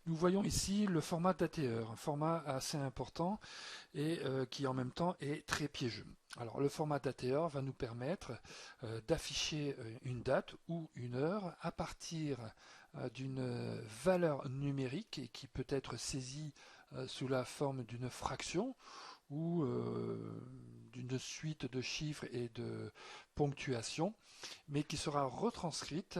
Nous voyons ici le format d'ATR, un format assez important et qui en même temps est très piégeux. Alors le format d'ATR va nous permettre d'afficher une date ou une heure à partir d'une valeur numérique et qui peut être saisie sous la forme d'une fraction ou d'une suite de chiffres et de ponctuation, mais qui sera retranscrite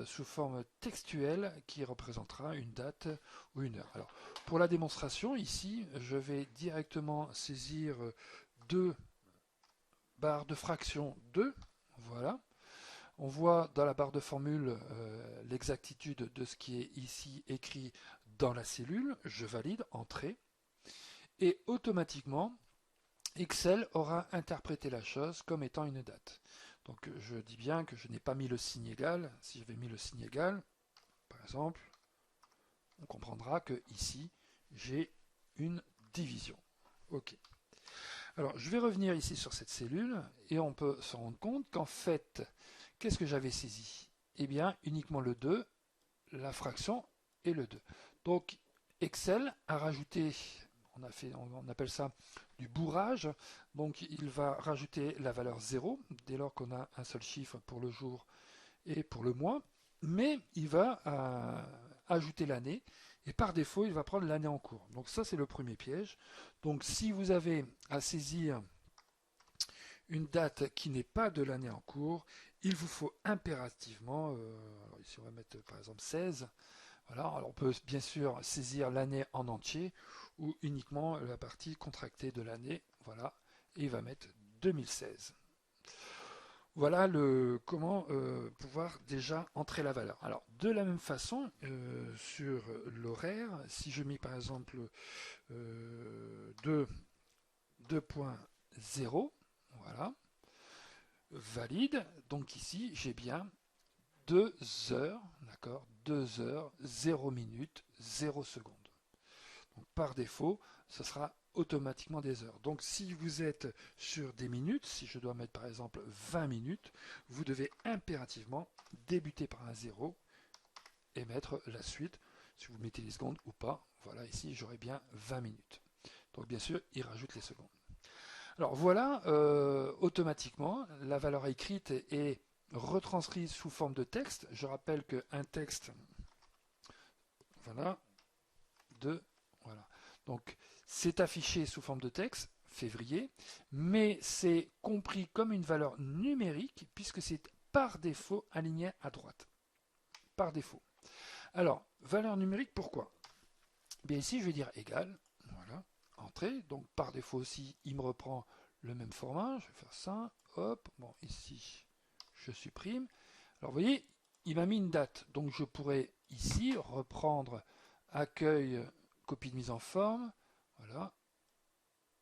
sous forme textuelle qui représentera une date ou une heure. Alors, pour la démonstration, ici, je vais directement saisir deux barres de fraction 2. Voilà. On voit dans la barre de formule l'exactitude de ce qui est ici écrit dans la cellule. Je valide, entrée. Et automatiquement, Excel aura interprété la chose comme étant une date. Donc je dis bien que je n'ai pas mis le signe égal. Si j'avais mis le signe égal, par exemple, on comprendra que ici, j'ai une division. OK. Alors, je vais revenir ici sur cette cellule et on peut se rendre compte qu'en fait, qu'est-ce que j'avais saisi? Eh bien, uniquement le 2, la fraction et le 2. Donc, Excel a rajouté, on appelle ça du bourrage, donc il va rajouter la valeur 0 dès lors qu'on a un seul chiffre pour le jour et pour le mois, mais il va ajouter l'année et par défaut il va prendre l'année en cours. Donc ça c'est le premier piège. Donc si vous avez à saisir une date qui n'est pas de l'année en cours, il vous faut impérativement, alors ici on va mettre par exemple 16, voilà, alors on peut bien sûr saisir l'année en entier ou uniquement la partie contractée de l'année, voilà, et il va mettre 2016. Voilà comment pouvoir déjà entrer la valeur. Alors, de la même façon, sur l'horaire, si je mets par exemple 2.0, voilà, valide, donc ici j'ai bien 2 heures, d'accord, 2 heures, 0 minutes, 0 secondes. Donc par défaut, ce sera automatiquement des heures. Donc si vous êtes sur des minutes, si je dois mettre par exemple 20 minutes, vous devez impérativement débuter par un 0 et mettre la suite, si vous mettez les secondes ou pas. Voilà, ici j'aurai bien 20 minutes. Donc bien sûr, il rajoute les secondes. Alors voilà, automatiquement, la valeur écrite est retranscrite sous forme de texte. Je rappelle qu'un texte, voilà, voilà. Donc, c'est affiché sous forme de texte, février, mais c'est compris comme une valeur numérique puisque c'est par défaut aligné à droite. Par défaut. Alors, valeur numérique, pourquoi? Bien ici, je vais dire égal, voilà, entrée. Donc, par défaut aussi, il me reprend le même format. Je vais faire ça, hop, bon, ici, je supprime. Alors, vous voyez, il m'a mis une date. Donc, je pourrais ici reprendre accueil copie de mise en forme, voilà,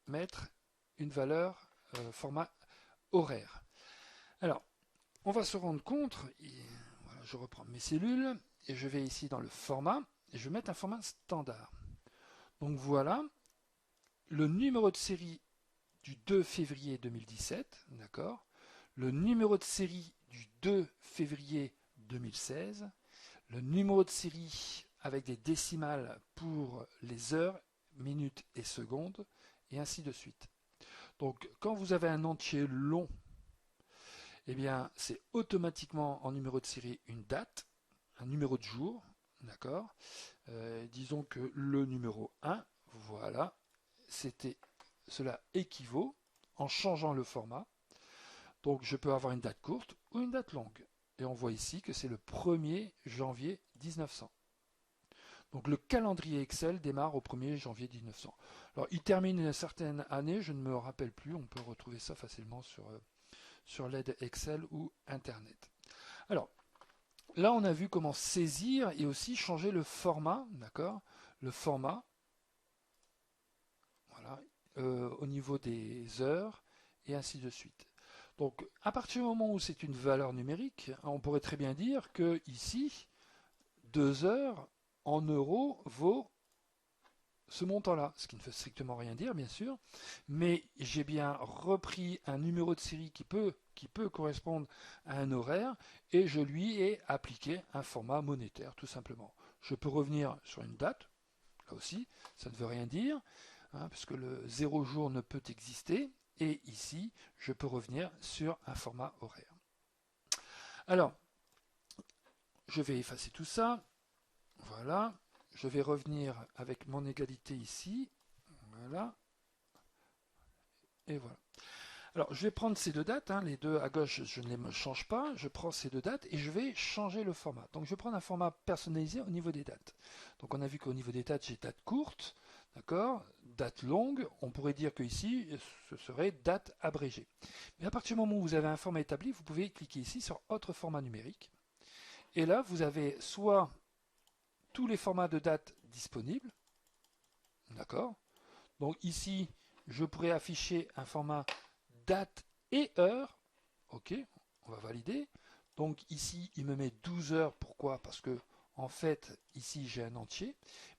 mettre une valeur format horaire. Alors, on va se rendre compte, voilà, je reprends mes cellules et je vais ici dans le format et je vais mettre un format standard. Donc voilà, le numéro de série du 2 février 2017, d'accord, le numéro de série du 2 février 2016, le numéro de série avec des décimales pour les heures, minutes et secondes, et ainsi de suite. Donc quand vous avez un entier long, eh bien c'est automatiquement en numéro de série une date, un numéro de jour, d'accord. Disons que le numéro 1, voilà, cela équivaut en changeant le format. Donc je peux avoir une date courte ou une date longue. Et on voit ici que c'est le 1er janvier 1900. Donc le calendrier Excel démarre au 1er janvier 1900. Alors il termine une certaine année, je ne me rappelle plus, on peut retrouver ça facilement sur l'aide Excel ou Internet. Alors là on a vu comment saisir et aussi changer le format, d'accord. Le format, voilà, au niveau des heures et ainsi de suite. Donc à partir du moment où c'est une valeur numérique, on pourrait très bien dire que ici, 2 heures en euros vaut ce montant-là, ce qui ne veut strictement rien dire, bien sûr, mais j'ai bien repris un numéro de série qui peut correspondre à un horaire et je lui ai appliqué un format monétaire, tout simplement. Je peux revenir sur une date, là aussi, ça ne veut rien dire, hein, puisque le 0 jour ne peut exister. Et ici, je peux revenir sur un format horaire. Alors, je vais effacer tout ça. Voilà. Je vais revenir avec mon égalité ici. Voilà. Et voilà. Alors, je vais prendre ces deux dates, hein, les deux à gauche, je ne les change pas, je prends ces deux dates et je vais changer le format. Donc, je vais prendre un format personnalisé au niveau des dates. Donc, on a vu qu'au niveau des dates, j'ai date courte, d'accord, date longue, on pourrait dire que ici, ce serait date abrégée. Mais à partir du moment où vous avez un format établi, vous pouvez cliquer ici sur autre format numérique. Et là, vous avez soit tous les formats de date disponibles, d'accord. Donc ici, je pourrais afficher un format date et heure. Ok, on va valider. Donc ici, il me met 12 heures. Pourquoi? Parce que en fait, ici, j'ai un entier.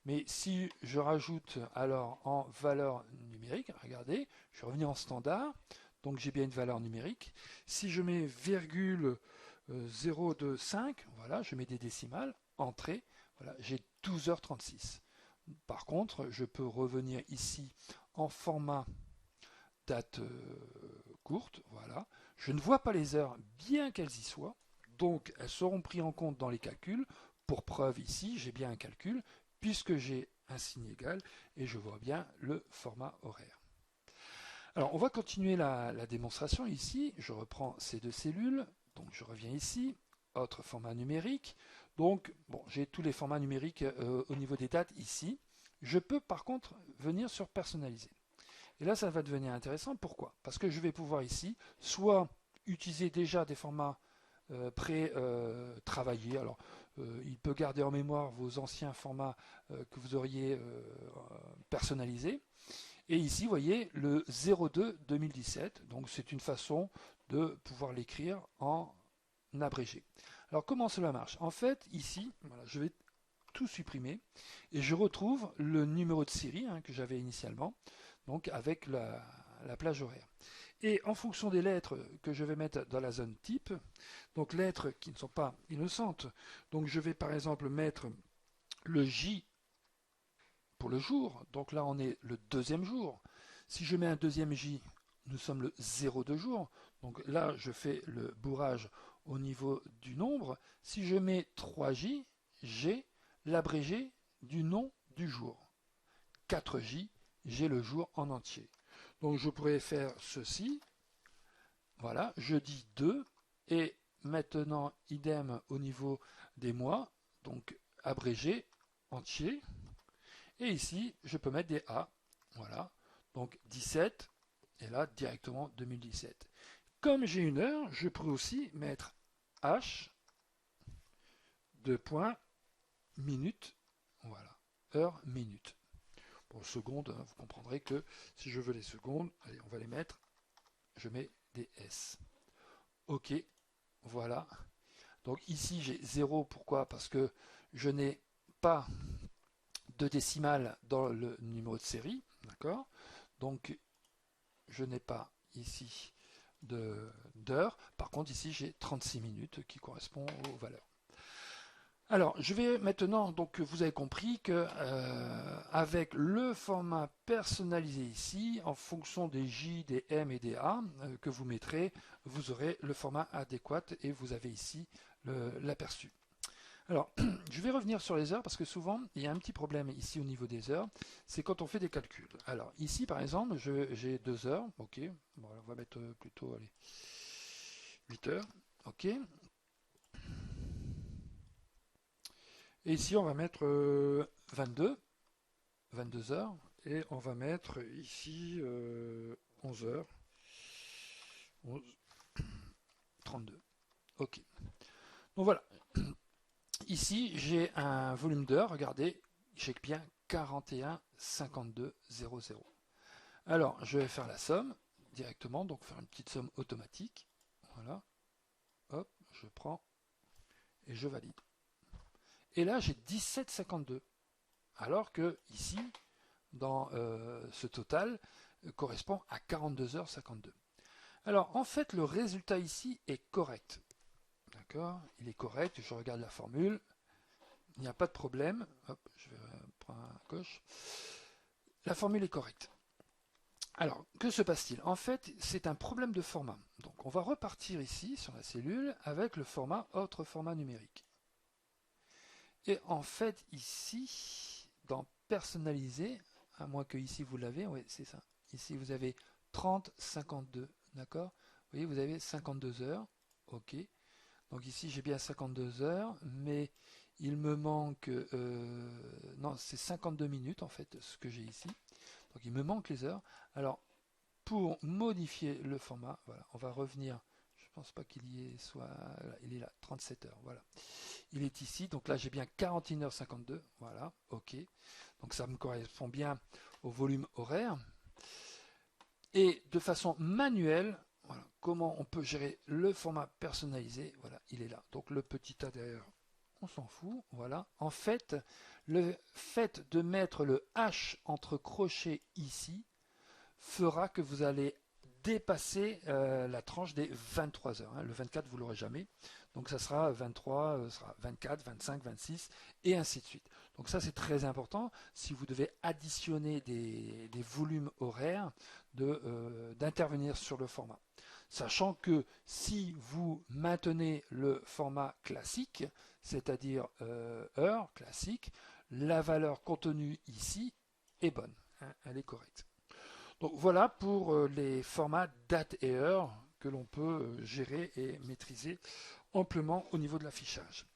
Mais si je rajoute alors en valeur numérique, regardez, je suis revenu en standard. Donc j'ai bien une valeur numérique. Si je mets virgule 025, voilà, je mets des décimales, entrée, voilà, j'ai 12h36. Par contre, je peux revenir ici en format date courte, voilà. Je ne vois pas les heures, bien qu'elles y soient, donc elles seront prises en compte dans les calculs. Pour preuve ici, j'ai bien un calcul, puisque j'ai un signe égal, et je vois bien le format horaire. Alors, on va continuer la démonstration ici. Je reprends ces deux cellules, donc je reviens ici, autre format numérique. Donc, bon, j'ai tous les formats numériques au niveau des dates ici. Je peux par contre venir sur personnaliser. Et là, ça va devenir intéressant. Pourquoi? Parce que je vais pouvoir ici soit utiliser déjà des formats pré-travaillés. Alors, il peut garder en mémoire vos anciens formats que vous auriez personnalisés. Et ici, vous voyez le 02 2017. Donc, c'est une façon de pouvoir l'écrire en abrégé. Alors, comment cela marche? En fait, ici, voilà, je vais tout supprimer et je retrouve le numéro de série que j'avais initialement, donc avec la plage horaire. Et en fonction des lettres que je vais mettre dans la zone type, donc lettres qui ne sont pas innocentes, donc je vais par exemple mettre le J pour le jour, donc là on est le deuxième jour. Si je mets un deuxième J, nous sommes le 02 jour, donc là je fais le bourrage au niveau du nombre. Si je mets 3J, j'ai l'abrégé du nom du jour. 4J, j'ai le jour en entier. Donc je pourrais faire ceci, voilà, jeudi 2, et maintenant idem au niveau des mois, donc abrégé, entier, et ici je peux mettre des A, voilà, donc 17, et là directement 2017. Comme j'ai une heure, je pourrais aussi mettre H, 2 points, minute, voilà, heure, minute. Pour seconde, vous comprendrez que si je veux les secondes, allez, on va les mettre, je mets des S. Ok, voilà. Donc ici j'ai 0, pourquoi? Parce que je n'ai pas de décimales dans le numéro de série, d'accord? Donc je n'ai pas ici d'heures. Par contre ici j'ai 36 minutes qui correspond aux valeurs. Alors, je vais maintenant, donc vous avez compris que avec le format personnalisé ici, en fonction des J, des M et des A que vous mettrez, vous aurez le format adéquat et vous avez ici l'aperçu. Alors, je vais revenir sur les heures parce que souvent, il y a un petit problème ici au niveau des heures, c'est quand on fait des calculs. Alors, ici, par exemple, j'ai 2 heures, ok, bon, on va mettre plutôt, allez, 8 heures, ok. Et ici, on va mettre 22 heures, et on va mettre ici 11 heures, 11, 32. Ok. Donc voilà. Ici, j'ai un volume d'heures, regardez, j'ai bien 41 52 00. Alors, je vais faire la somme directement, donc faire une petite somme automatique. Voilà. Hop, je prends et je valide. Et là, j'ai 17,52. Alors que ici, dans ce total, correspond à 42h52. Alors, en fait, le résultat ici est correct. D'accord? Il est correct. Je regarde la formule. il n'y a pas de problème. Hop, je vais prendre à gauche. La formule est correcte. Alors, que se passe-t-il? En fait, c'est un problème de format. Donc, on va repartir ici sur la cellule avec le format autre format numérique. Et en fait, ici, dans personnaliser, à moins que ici vous l'avez, oui, c'est ça. Ici, vous avez 30, 52, d'accord? Vous voyez, vous avez 52 heures, ok. Donc ici, j'ai bien 52 heures, mais il me manque, non, c'est 52 minutes en fait, ce que j'ai ici. Donc il me manque les heures. Alors, pour modifier le format, voilà, on va revenir. Je ne pense pas qu'il y ait soit. Là, il est là, 37 heures. Voilà. Il est ici. Donc là, j'ai bien 41h52. Voilà. OK. Donc ça me correspond bien au volume horaire. Et de façon manuelle, voilà, comment on peut gérer le format personnalisé. Voilà, il est là. Donc le petit A derrière, on s'en fout. Voilà. En fait, le fait de mettre le H entre crochets ici fera que vous allez dépasser la tranche des 23 heures. Hein. Le 24, vous l'aurez jamais. Donc ça sera 23, ça sera 24, 25, 26 et ainsi de suite. Donc ça c'est très important si vous devez additionner des volumes horaires d'intervenir sur le format. Sachant que si vous maintenez le format classique, c'est-à-dire heure classique, la valeur contenue ici est bonne, hein, elle est correcte. Donc voilà pour les formats date et heure que l'on peut gérer et maîtriser amplement au niveau de l'affichage.